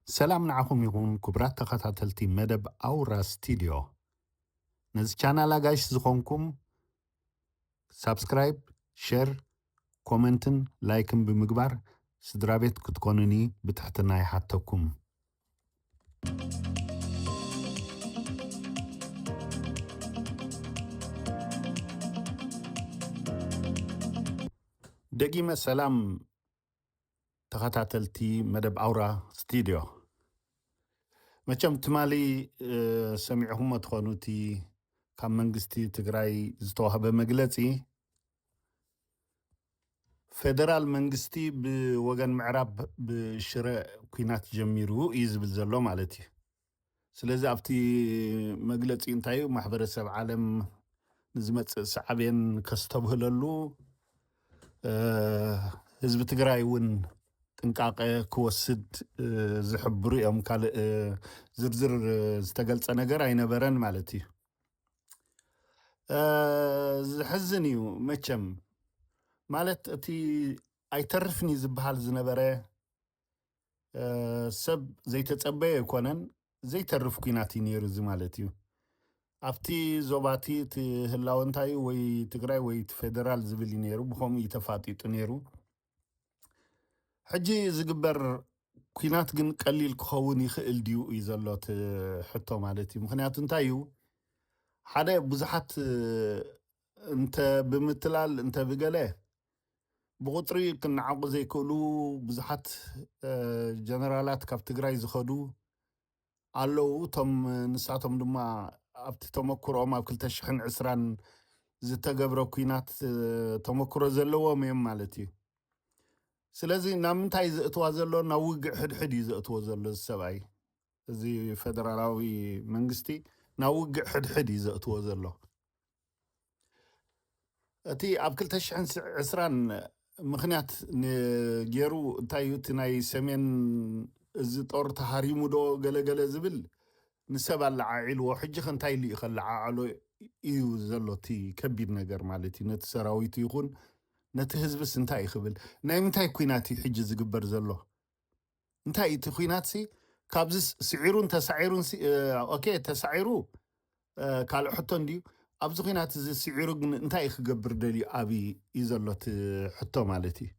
سلام نعكم يكون كبرات تخطاتلتي مدب أورا ستوديو نز channel أجاش زخونكم سبسكرايب شير كومنتن لايكن بمقبار سدرابيت كتكونني بتحتنا يحطكم دقيمة سلام تخطاتلتي مدب أورا ستوديو مچم تمالي سمعهم تخونوتي كم منجستي تقراي زتوها بمجلتي فدرال منجستي بوغن معراب بشراء كينات جميرو يزبل زلو مالتي سلازي افتي مجلتي انتايو محبرسب عالم نزمت سعبين كستبه للو حزب تقراي ون تنقاق كوسد زحبرو يوم كال زرزر زتقلت نجر اينبرن مالتي زحزنيو مچم مالت اتي ايترفني زبحال زنبره سب زي تتصبيه يكونن زي ترف كيناتي نيرو زي مالتيو افتي زوباتي تهلاونتاي وي تግራይ وي فدرال زبلي نيرو بخوم يتفاطيط نيرو حجي زغبر كينات جن قليل كخون يخእል ديو يزلوت حتو مالتي مخنيات انتايو حدا بزحت انت بمتلال انت بقله بغطري كنعقو زي كلو بزحت جنرالات كاب تግራይ زخدو አለው ቶም ንሳቶም ድማ ኣብቲ ተመክሮኦም ኣብ 2020 ዝተገብረ ኩናት ተመክሮ ዘለዎም እዮም ማለት እዩ ስለዚ ናብ ምንታይ ዘእትዋ ዘሎ ናብ ውግዕ ሕድሕድ እዩ ዘእትዎ ዘሎ ሰብኣይ እዚ ፌደራላዊ መንግስቲ ናብ ውግዕ ሕድሕድ እዩ ዘእትዎ ዘሎ እቲ ኣብ 2020 ምክንያት ገይሩ እንታይ እዩ እቲ ናይ ሰሜን እዚ ጦር ተሃሪሙ ዶ ገለገለ ዝብል ንሰብ ኣላዓዒልዎ ሕጂ ከንታይ ልኢ ከላዓዕሎ እዩ ዘሎ እቲ ከቢድ ነገር ማለት እዩ ነቲ ሰራዊት ይኹን ነቲ ህዝብስ እንታይ ይኽብል ናይ ምንታይ ኩናት እዩ ሕጂ ዝግበር ዘሎ እንታይ እቲ ኩናት ሲ ካብዚ ስዒሩን ተሳዒሩን ኦኬ ተሳዒሩ ካልእ ሕቶ እንድዩ ኣብዚ ኩናት እዚ ስዒሩ ግን እንታይ ክገብር ደልዩ ኣብይ እዩ ዘሎ እቲ ሕቶ ማለት እዩ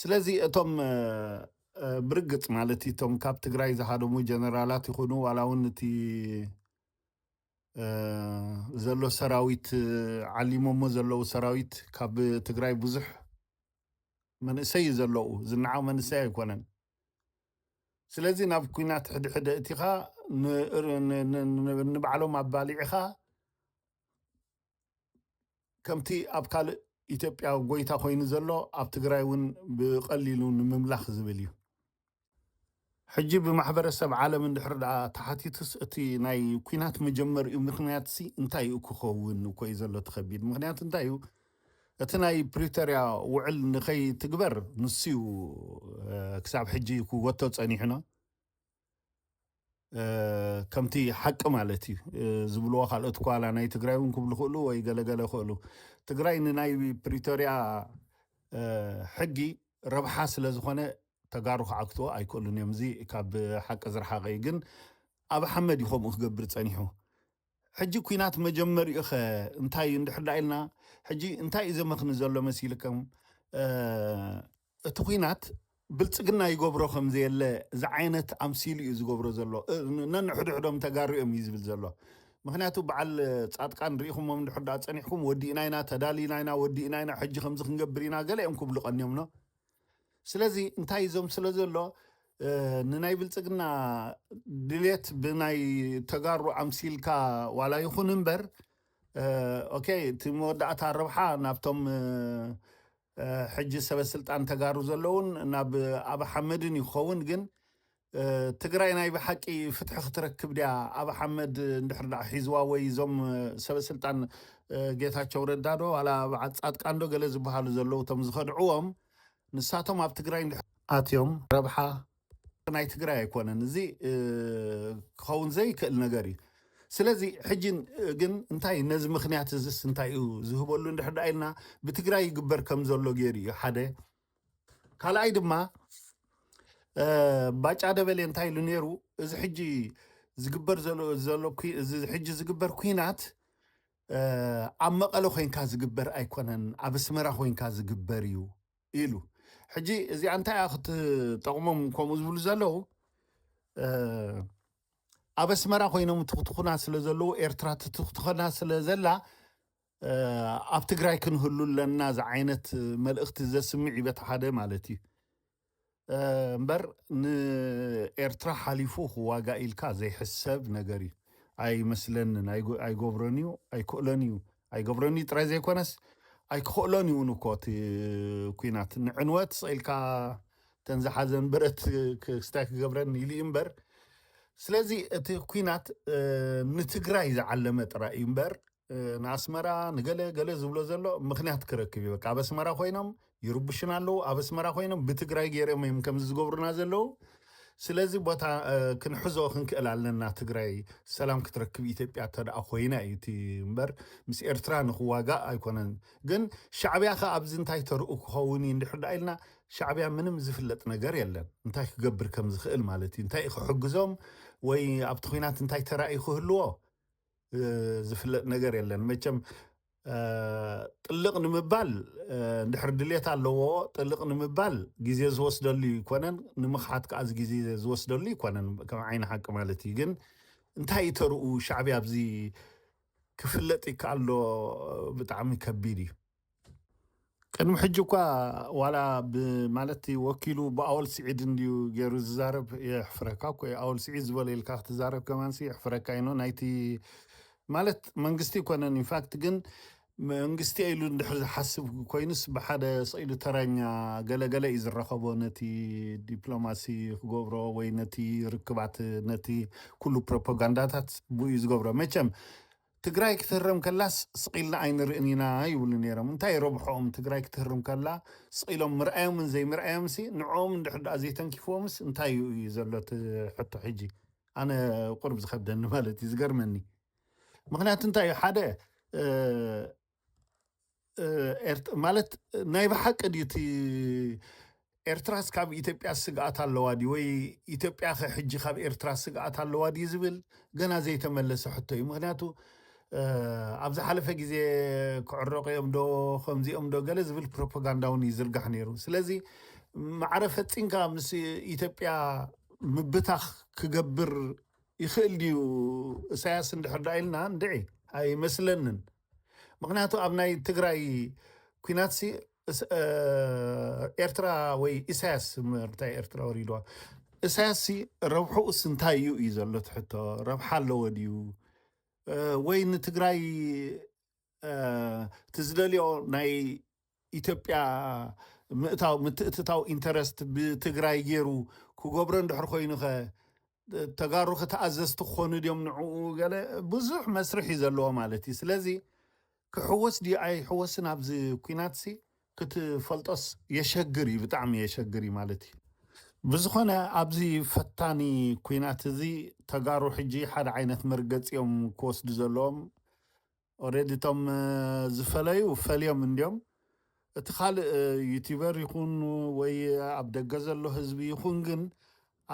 ስለዚ እቶም ብርግጽ ማለት እቶም ካብ ትግራይ ዝሃደሙ ጀነራላት ይኹኑ ዋላ እውን እቲ ዘሎ ሰራዊት ዓሊሞሞ ዘለው ሰራዊት ካብ ትግራይ ብዙሕ መንእሰይ ዘለው ዝነዓው መንእሰይ ኣይኮነን ስለዚ ናብ ኩናት ሕድሕደ እቲኻ ንባዕሎም ኣባሊዕኻ ከምቲ ኣብ ካልእ ኢትዮጵያ ጎይታ ኮይኑ ዘሎ ኣብ ትግራይ እውን ብቐሊሉ ንምምላኽ ዝብል እዩ ሕጂ ብማሕበረሰብ ዓለም እንድሕር ዳ ተሓቲቱስ እቲ ናይ ኩናት መጀመሪኡ ምክንያት ሲ እንታይ እዩ ክኸውን እኮ እዩ ዘሎ ትኸቢድ ምክንያት እንታይ እዩ እቲ ናይ ፕሪቶሪያ ውዕል ንኸይትግበር ንሱ እዩ ክሳብ ሕጂ ክወቶ ፀኒሕኖ ከምቲ ሓቂ ማለት እዩ ዝብልዎ ካልኦት ኳላ ናይ ትግራይ እውን ክብሉ ክእሉ ወይ ገለገለ ክእሉ ትግራይ ንናይ ፕሪቶሪያ ሕጊ ረብሓ ስለ ዝኾነ ተጋሩ ክዓክትዎ ኣይክእሉን እዮም እዚ ካብ ሓቂ ዝረሓቐ እዩ ግን ኣብ ሓመድ እዩ ከምኡ ክገብር ፀኒሑ ሕጂ ኩናት መጀመሪኡ ኸ እንታይ እዩ እንድሕር ዳ ኢልና ሕጂ እንታይ እዩ ዘመኽኒ ዘሎ መሲልከም እቲ ኩናት ብልፅግና ይገብሮ ከም ዘየለ እዚ ዓይነት ኣምሲሉ እዩ ዝገብሮ ዘሎ ነንሕድሕዶም ተጋሪኦም እዩ ዝብል ዘሎ ምክንያቱ በዓል ጻድቃን ርኢኹሞም እንድሕር ዳ ፀኒሕኩም ወዲእና ኢና ተዳሊና ኢና ወዲእና ኢና ሕጂ ከምዚ ክንገብር ኢና ገለ እዮም ክብሉ ቀኒዮም ኖ ስለዚ እንታይ ዞም ስለ ዘሎ ንናይ ብልፅግና ድሌት ብናይ ተጋሩ ኣምሲልካ ዋላ ይኹን እምበር ኦኬ እቲ መወዳእታ ረብሓ ናብቶም ሕጂ ሰበስልጣን ተጋሩ ዘለውን ናብ ኣብ ሓመድን ይኸውን ግን ትግራይ ናይ ብሓቂ ፍትሒ ክትረክብ ድያ ኣብ ሓመድ እንድሕር ዳ ሒዝዋ ወይ ዞም ሰበስልጣን ጌታቸው ረዳ ዶ ዋላ በዓል ጻድቃን ዶ ገለ ዝበሃሉ ዘለዉ እቶም ዝኸድዕዎም ንሳቶም ኣብ ትግራይ ኣትዮም ረብሓ ናይ ትግራይ ኣይኮነን እዚ ክኸውን ዘይክእል ነገር እዩ ስለዚ ሕጂ ግን እንታይ ነዚ ምክንያት እዚስ እንታይ እዩ ዝህበሉ እንድሕር ዳ ኢልና ብትግራይ ይግበር ከም ዘሎ ገይሩ እዩ ሓደ ካልኣይ ድማ ባጫ ደበሌ እንታይ ኢሉ ነይሩ እዚ ሕጂ ዝግበር ዘሎ እዚ ሕጂ ዝግበር ኩናት ኣብ መቐለ ኮይንካ ዝግበር ኣይኮነን ኣብ ኣስመራ ኮይንካ ዝግበር እዩ ኢሉ ሕጂ እዚኣ እንታይ እያ ክትጠቕሞም ከምኡ ዝብሉ ዘለዉ ኣብ ኣስመራ ኮይኖም ትኽትኹና ስለ ዘለዉ ኤርትራ ትትኽትኸና ስለ ዘላ ኣብ ትግራይ ክንህሉ ኣለና እዚ ዓይነት መልእኽቲ ዘስምዕ ይበታ ሓደ ማለት እዩ እምበር ንኤርትራ ሓሊፉ ክዋጋእ ኢልካ ዘይሕሰብ ነገር እዩ ኣይመስለንን ኣይገብሮን እዩ ኣይክእሎን እዩ ኣይገብሮን እዩ ጥራይ ዘይኮነስ ኣይክኽእሎን እዩ እኮ እቲ ኩናት ንዕንወት ስኢልካ ተንዝሓዘን ብረት ክስታይ ክገብረን ኢሉ እዩ እምበር ስለዚ እቲ ኩናት ንትግራይ ዝዓለመ ጥራይ እዩ እምበር ንኣስመራ ንገለ ገለ ዝብሎ ዘሎ ምክንያት ክረክብ እዩ በቃ ኣብ ኣስመራ ኮይኖም ይርብሽና ኣለዉ ኣብ ኣስመራ ኮይኖም ብትግራይ ገይሮም እዮም ከምዚ ዝገብሩና ዘለዉ ስለዚ ቦታ ክንሕዞ ክንክእል ኣለና ትግራይ ሰላም ክትረክብ ኢትዮጵያ ተደኣ ኮይና እዩ እቲ እምበር ምስ ኤርትራ ንክዋጋእ ኣይኮነን ግን ሻዕብያ ኸ ኣብዚ እንታይ ተርኡ ክኸውን እዩ እንድሕር ዳ ኢልና ሻዕብያ ምንም ዝፍለጥ ነገር የለን እንታይ ክገብር ከም ዝኽእል ማለት እዩ እንታይ ክሕግዞም ወይ ኣብቲ ኩናት እንታይ ተራእዩ ክህልዎ ዝፍለጥ ነገር የለን መቸም ጥልቕ ንምባል እንድሕር ድሌት ኣለዎ ጥልቕ ንምባል ግዜ ዝወስደሉ ይኮነን ንምኽሓት ከዓ እዚ ግዜ ዝወስደሉ ይኮነን ከም ዓይኒ ሓቂ ማለት እዩ ግን እንታይ ተርኡ ሻዕብያ ኣብዚ ክፍለጥ ይከኣሎ ብጣዕሚ ከቢድ እዩ ቅድሚ ሕጂ እኳ ዋላ ማለት ወኪሉ ብኣወል ስዒድ እንድዩ ገይሩ ዝዛረብ የሕፍረካ እኮ ኣወል ስዒድ ዝበለ ኢልካ ክትዛረብ ከማንሲ የሕፍረካ ኢኖ ናይቲ ማለት መንግስቲ ይኮነን ኢንፋክት ግን መንግስቲ ኢሉ እንድሕር ዝሓስብ ኮይኑስ ብሓደ ስኢሉ ተረኛ ገለገለ እዩ ዝረኸቦ ነቲ ዲፕሎማሲ ክገብሮ ወይ ነቲ ርክባት ነቲ ኩሉ ፕሮፓጋንዳታት ብኡ ዝገብሮ መቸም ትግራይ ክትህረም ከላስ ስቂልና ኣይንርእን ኢና ይብሉ ነይሮም እንታይ ረብሖም ትግራይ ክትህርም ከላ ስቂሎም ምርኣዮምን ዘይምርኣዮምሲ ንዕኦም እንድሕር ዳኣ ዘይተንኪፍዎምስ እንታይ እዩ ዘሎ እቲ ሕቶ ሕጂ ኣነ ቁርብ ዝከብደኒ ማለት እዩ ዝገርመኒ ምክንያቱ እንታይ እዩ ሓደ ማለት ናይ ብሓቂ ድዩ እቲ ኤርትራስ ካብ ኢትዮጵያ ስግኣት ኣለዋ ድዩ ወይ ኢትዮጵያ ኸ ሕጂ ካብ ኤርትራ ስግኣት ኣለዋ ድዩ ዝብል ገና ዘይተመለሰ ሕቶ እዩ ምክንያቱ ኣብ ዝሓለፈ ግዜ ክዕረቑ እዮም ዶ ከምዚኦም ዶ ገለ ዝብል ፕሮፓጋንዳ እውን ይዝርጋሕ ነይሩ ስለዚ ማዕረ ፈፂንካ ምስ ኢትዮጵያ ምብታኽ ክገብር ይኽእል ድዩ ኢሳያስ እንድሕር ዳ ኢልና እንድዒ ኣይመስለንን ምክንያቱ ኣብ ናይ ትግራይ ኩናት ሲ ኤርትራ ወይ ኢሳያስ ምርታይ ኤርትራ ወሪድዋ ኢሳያስ ሲ ረብሑኡስ እንታይ እዩ እዩ ዘሎ ትሕቶ ረብሓ ኣለዎ ድዩ ወይ ንትግራይ ትዝደልዮ ናይ ኢትዮጵያ ምትእትታው ኢንተረስት ብትግራይ ገይሩ ክገብሮ እንድሕር ኮይኑ ኸ ተጋሩ ከተኣዘዝቲ ክኾኑ ድዮም ንዕኡ ገለ ብዙሕ መስርሕ እዩ ዘለዎ ማለት እዩ ስለዚ ክሕወስ ድዩ ኣይሕወስን ኣብዚ ኩናት ሲ ክትፈልጦስ የሸግር እዩ ብጣዕሚ የሸግር እዩ ማለት እዩ ብዝኾነ ኣብዚ ፈታኒ ኩናት እዚ ተጋሩ ሕጂ ሓደ ዓይነት መርገፂኦም ክወስዱ ዘለዎም ኦልሬዲ እቶም ዝፈለዩ ፈልዮም እንድዮም እቲ ካልእ ዩቲበር ይኹን ወይ ኣብ ደገ ዘሎ ህዝቢ ይኹን ግን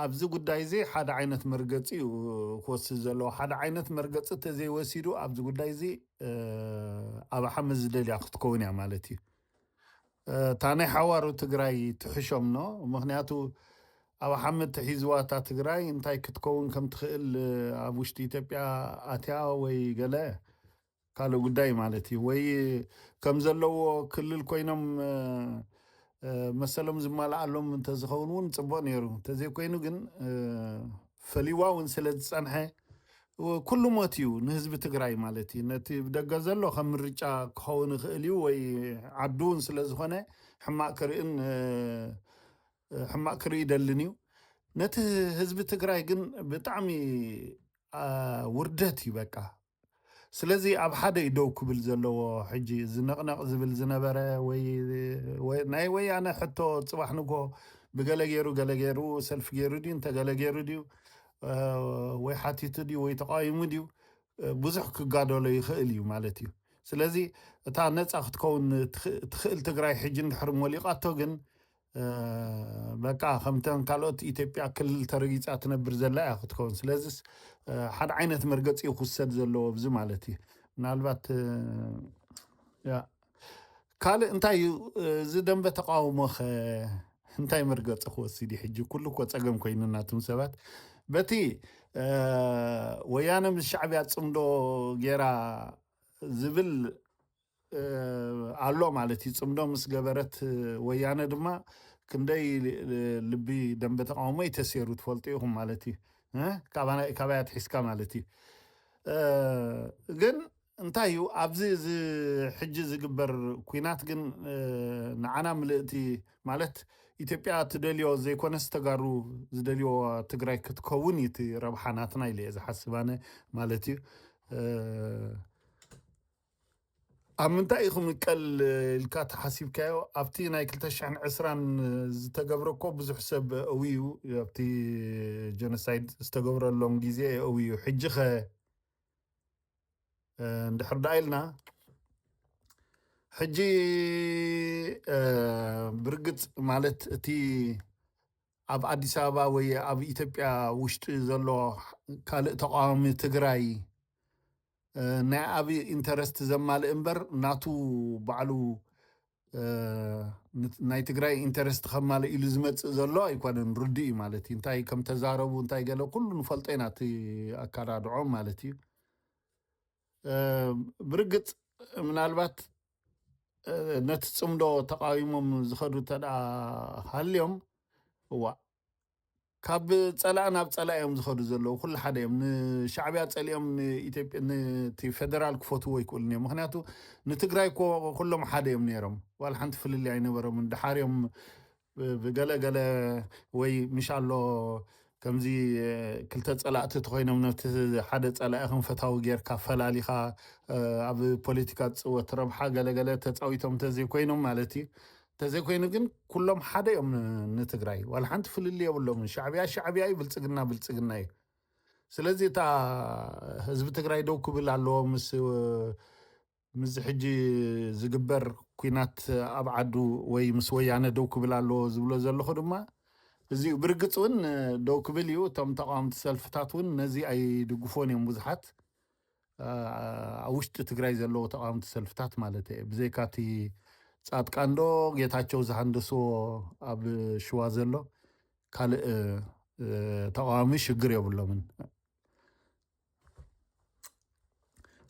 ኣብዚ ጉዳይ እዚ ሓደ ዓይነት መርገፂ እዩ ክወስድ ዘለዎ ሓደ ዓይነት መርገፂ ተዘይወሲዱ ኣብዚ ጉዳይ እዚ ኣብ ሓመድ ዝደልያ ክትከውን እያ ማለት እዩ እታ ናይ ሓዋሩ ትግራይ ትሕሾም ኖ ምክንያቱ ኣብ ሓመድ ትሒዝዋታ ትግራይ እንታይ ክትከውን ከም ትኽእል ኣብ ውሽጢ ኢትዮጵያ ኣትያ ወይ ገለ ካልእ ጉዳይ ማለት እዩ ወይ ከም ዘለዎ ክልል ኮይኖም መሰሎም ዝመልኣሎም እንተዝኸውን እውን ፅቡቅ ነይሩ እንተዘይኮይኑ ግን ፈሊዋ እውን ስለ ዝፀንሐ ኩሉ ሞት እዩ ንህዝቢ ትግራይ ማለት እዩ ነቲ ብደገ ዘሎ ከም ምርጫ ክኸውን ይኽእል እዩ ወይ ዓዱ እውን ስለ ዝኾነ ሕማቅ ክርኢ ደልን እዩ ነቲ ህዝቢ ትግራይ ግን ብጣዕሚ ውርደት እዩ በቃ ስለዚ ኣብ ሓደ እዩ ደው ክብል ዘለዎ ሕጂ ዝነቕነቕ ዝብል ዝነበረ ወይ ናይ ወያነ ሕቶ ፅባሕ ንጎ ብገለ ገይሩ ሰልፊ ገይሩ ድዩ እንተገለ ገይሩ ድዩ ወይ ሓቲቱ ድዩ ወይ ተቃዊሙ ድዩ ብዙሕ ክጋደሎ ይኽእል እዩ ማለት እዩ ስለዚ እታ ነፃ ክትከውን ትኽእል ትግራይ ሕጂ እንድሕር ሞሊቓቶ ግን بقى خمتان كالوت إثيوبيا كل ترقيص أتنبر زلا أخذكم سلازس حد عينة مرقص يخسد زلوا بزي مالتي نالبات يا قال انتي زدن بتقاوم خ انتي مرقص أخو سيدي حجي كله كوت أقم كويننا تمسبات بتي ويانا من الشعب يتصمدو غيرا زبل አሎ ማለት ይጽምዶ ምስ ገበረት ወያነ ድማ ክንደይ ልቢ ደንበ ተቃውሞ የተሰሩ ትፈልጡ ይኹም ማለት እዩ ካባያት ሒዝካ ማለት እዩ ግን እንታይ እዩ ኣብዚ ሕጂ ዝግበር ኩናት ግን ንዓና ምልእቲ ማለት ኢትዮጵያ ትደልዮ ዘይኮነስ ተጋሩ ዝደልዮ ትግራይ ክትከውን እቲ ረብሓናትና ኢለ ዝሓስባነ ማለት እዩ أمنتا إخم كل الكات حسيب كايو أبتي ناي كلتشحن عسران زتجبركو بزح سب أويو أبتي جنسايد استجبر اللونجيزي أويو حجخة ندحر دايلنا حجي برقت مالت تي أب أديس أبا وي أب إثيوبيا وشت زلو كال تقام تجراي ናይ ኣብ ኢንተረስት ዘማል እምበር ናቱ ባዕሉ ናይ ትግራይ ኢንተረስት ከማል ኢሉ ዝመፅእ ዘሎ ኣይኮነን ርድእ ማለት እዩ እንታይ ከም ተዛረቡ እንታይ ገለ ኩሉ ንፈልጦ ኢና እቲ ኣካዳድዖም ማለት እዩ ብርግፅ ምናልባት ነቲ ፅምዶ ተቃዊሞም ዝኸዱ ተደኣ ሃልዮም እዋ ካብ ፀላእ ናብ ፀላእ እዮም ዝኸዱ ዘለዉ ኩሉ ሓደ እዮም ንሻዕብያ ፀሊኦም ንኢትዮጵያ ነቲ ፌደራል ክፈትዎ ይክእሉን እዮም ምክንያቱ ንትግራይ ኩሎም ሓደ እዮም ነይሮም ዋላ ሓንቲ ፍልልይ ኣይነበሮም ድሓርዮም ብገለገለ ወይ ምሻሎ ከምዚ ክልተ ፀላእቲ ተኮይኖም ነቲ ሓደ ፀላእ ክንፈታዊ ጌርካ ፈላሊኻ ኣብ ፖለቲካ ፅወት ረብሓ ገለገለ ተፃዊቶም ተዘይኮይኖም ማለት እዩ ተዘይኮይኑ ግን ኩሎም ሓደ እዮም ንትግራይ ዋላ ሓንቲ ፍልል የብሎም ሻዕብያ ብልፅግና እዩ ስለዚ እታ ህዝቢ ትግራይ ደው ክብል ኣለዎ ምስ ሕጂ ዝግበር ኩናት ኣብ ዓዱ ወይ ምስ ወያነ ደው ክብል ኣለዎ ዝብሎ ዘለኹ ድማ እዚ ብርግፅ እውን ደው ክብል እዩ እቶም ተቃወምቲ ሰልፍታት እውን ነዚ ኣይድግፎን እዮም ብዙሓት ኣብ ውሽጢ ትግራይ ዘለዎ ተቃወምቲ ሰልፍታት ማለት እዩ ብዘይካቲ ጻድቃንዶ ጌታቸው ዝሃንደስዎ ኣብ ሽዋ ዘሎ ካልእ ተቃዋሚ ሽግር የብሎምን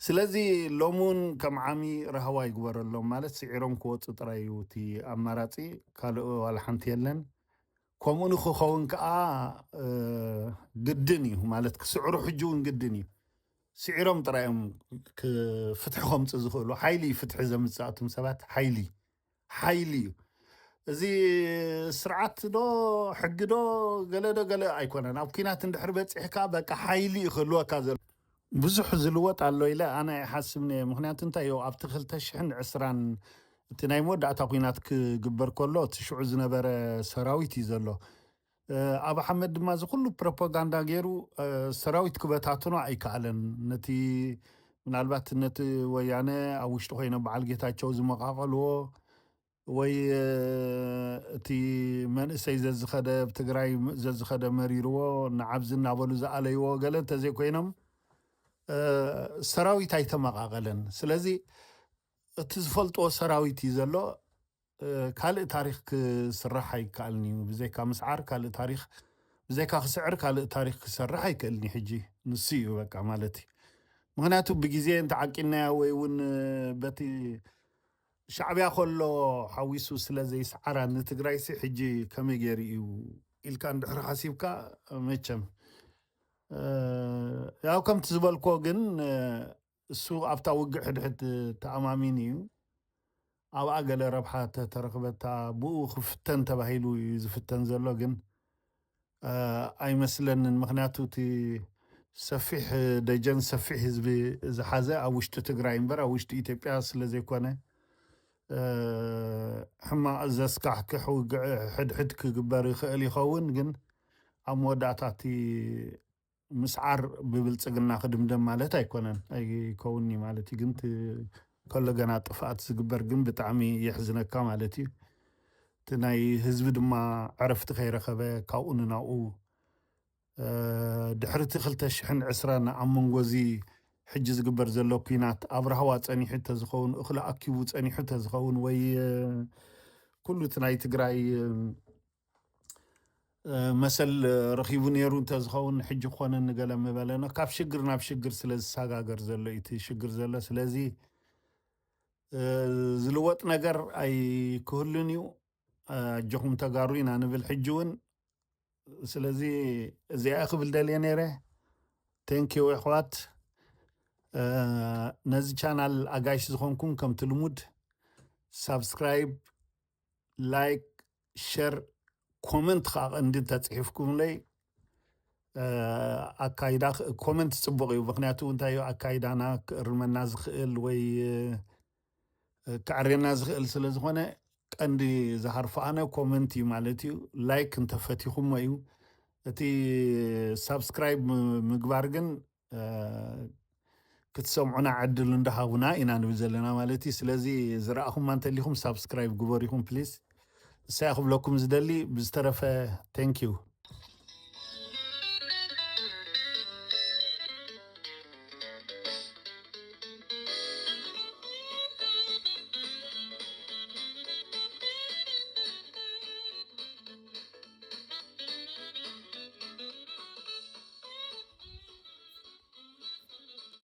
ስለዚ ሎሙን ከም ዓሚ ረህዋ ይግበረሎም ማለት ስዒሮም ክወፁ ጥራይ እዩ እቲ ኣማራፂ ካልእ ዋላ ሓንቲ የለን ከምኡ ንክኸውን ከዓ ግድን እዩ ማለት ክስዕሩ ሕጂ እውን ግድን እዩ ስዒሮም ጥራዮም ፍትሒ ከምፅእ ዝኽእሉ ሓይሊ ፍትሒ ዘምፅኣቶም ሰባት ሓይሊ እዩ እዚ ስርዓት ዶ ሕጊ ዶ ገለ ኣይኮነን ኣብ ኩናት እንድሕር በፂሕካ በቃ ሓይሊ ይኽህልወካ ዘሎ ብዙሕ ዝልወጥ ኣሎ ኢለ ኣነ ይሓስብ ነየ ምክንያቱ እንታይ እዩ ኣብቲ 2020 እቲ ናይ መወዳእታ ኩናት ክግበር ከሎ እቲ ሽዑ ዝነበረ ሰራዊት እዩ ዘሎ ኣብ ኣሕመድ ድማ ዝኩሉ ፕሮፓጋንዳ ገይሩ ሰራዊት ክበታትኖ ኣይከኣለን ነቲ ምናልባት ነቲ ወያነ ኣብ ውሽጢ ኮይኖ በዓል ጌታቸው ዝመቃቐልዎ ወይ እቲ መንእሰይ ዘዝኸደ ብትግራይ ዘዝኸደ መሪርዎ ንዓብዚ እናበሉ ዝኣለይዎ ገለ እንተዘይኮይኖም ሰራዊት ኣይተመቃቐለን ስለዚ እቲ ዝፈልጥዎ ሰራዊት እዩ ዘሎ ካልእ ታሪክ ክስራሕ ኣይከኣልን እዩ ብዘይካ ምስዓር ካልእ ታሪክ ብዘይካ ክስዕር ካልእ ታሪክ ክሰርሕ ኣይክእልኒ ሕጂ ንሱ እዩ በቃ ማለት እዩ ምክንያቱ ብግዜ እንተዓቂናያ ወይ እውን በቲ ሻዕብያ ከሎ ሓዊሱ ስለ ዘይሰዓራ ንትግራይ ሲ ሕጂ ከመይ ገይሩ እዩ ኢልካ እንድሕር ሓሲብካ መቸም ያው ከምቲ ዝበልኮ ግን እሱ ኣብታ ውግዕ ሕድሕድ ተኣማሚን እዩ ኣብኣ ገለ ረብሓ ተረክበታ ብኡ ክፍተን ተባሂሉ እዩ ዝፍተን ዘሎ ግን ኣይመስለንን ምክንያቱ እቲ ሰፊሕ ደጀን ሰፊሕ ህዝቢ ዝሓዘ ኣብ ውሽጢ ትግራይ እምበር ኣብ ውሽጢ ኢትዮጵያ ስለዘይኮነ ሕማቕ ዘስካሕክሕ ውግዕ ሕድሕድ ክግበር ይኽእል ይኸውን ግን ኣብ መወዳእታ እቲ ምስዓር ብብልፅግና ክድምደም ማለት ኣይከውኒ ማለት እዩ ግን ከሎ ገና ጥፍኣት ዝግበር ግን ብጣዕሚ የሕዝነካ ማለት እዩ ናይ ህዝቢ ድማ ዕረፍቲ ከይረኸበ ካብኡ ንናብኡ ድሕሪ እቲ 2020 ኣብ መንጎ እዚ ሕጂ ዝግበር ዘሎ ኩናት ኣብ ረሃዋ ፀኒሑ ተዝኸውን እኽሊ ኣኪቡ ፀኒሑ ተዝኸውን ወይ ኩሉ እቲ ናይ ትግራይ መሰል ረኺቡ ነይሩ እንተዝኸውን ሕጂ ክኾነ ንገለ ምበለና ካብ ሽግር ናብ ሽግር ስለ ዝሰጋገር ዘሎ እቲ ሽግር ዘሎ ስለዚ ዝልወጥ ነገር ኣይክህሉን እዩ እጆኹም ተጋሩ ኢና ንብል ሕጂ እውን ስለዚ እዚኣ ክብል ደልየ ነይረ ቴንኪዩ ኣሕዋት ነዚ ቻናል ኣጋይሽ ዝኾንኩም ከምቲ ልሙድ ሳብስክራይብ ላይክ ሸር ኮመንት ከዓ ቀንዲ ተፅሒፍኩምለይ ኣካይዳ ኮመንት ፅቡቅ እዩ ምክንያቱ እንታይ እዩ ኣካይዳና ክእርመና ዝኽእል ወይ ክዕርየና ዝኽእል ስለ ዝኾነ ቀንዲ ዝሃርፎ ኣነ ኮመንት እዩ ማለት እዩ ላይክ እንተፈቲኹሞ እዩ እቲ ሳብስክራይብ ምግባር ግን ክትሰምዑና ዕድል እንዳሃቡና ኢና ንብል ዘለና ማለት እዩ ስለዚ ዝረኣኹማ እንተሊኹም ሳብስክራይብ ግበሩ ኢኹም ፕሊዝ እሳይ ክብለኩም ዝደሊ ብዝተረፈ ቴንኪዩ